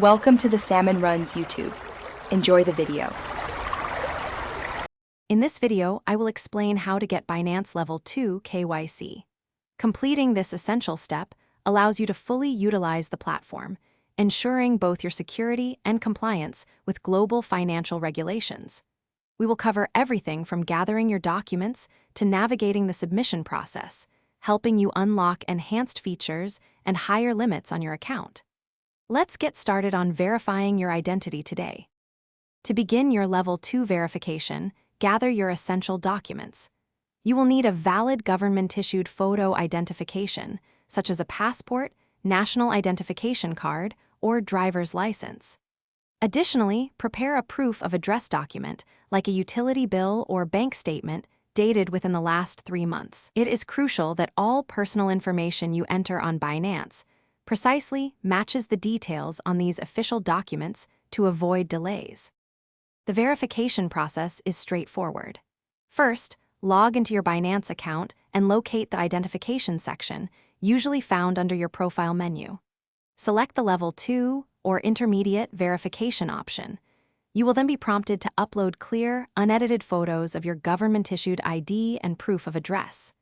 Welcome to the Salmon Runs YouTube. Enjoy the video. In this video, I will explain how to get Binance Level 2 KYC. Completing this essential step allows you to fully utilize the platform, ensuring both your security and compliance with global financial regulations. We will cover everything from gathering your documents to navigating the submission process, helping you unlock enhanced features and higher limits on your account. Let's get started on verifying your identity today. To begin your Level 2 verification, gather your essential documents. You will need a valid government-issued photo identification, such as a passport, national identification card, or driver's license. Additionally, prepare a proof of address document, like a utility bill or bank statement, dated within the last 3 months. It is crucial that all personal information you enter on Binance precisely matches the details on these official documents to avoid delays. The verification process is straightforward. First, log into your Binance account and locate the identification section, usually found under your profile menu. Select the Level 2 or Intermediate verification option. You will then be prompted to upload clear, unedited photos of your government-issued ID and proof of address.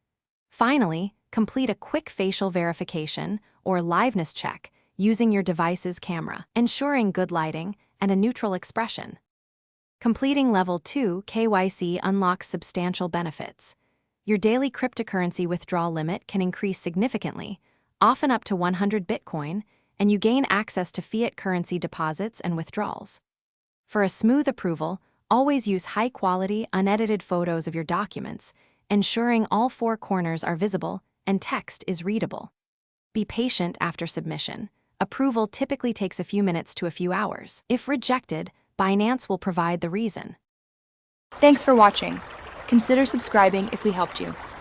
Finally, complete a quick facial verification or liveness check using your device's camera, ensuring good lighting and a neutral expression. Completing Level 2 KYC unlocks substantial benefits. Your daily cryptocurrency withdrawal limit can increase significantly, often up to 100 Bitcoin, and you gain access to fiat currency deposits and withdrawals. For a smooth approval, always use high-quality, unedited photos of your documents, ensuring all 4 corners are visible and text is readable. Be patient after submission. Approval typically takes a few minutes to a few hours. If rejected, Binance will provide the reason. Thanks for watching. Consider subscribing if we helped you.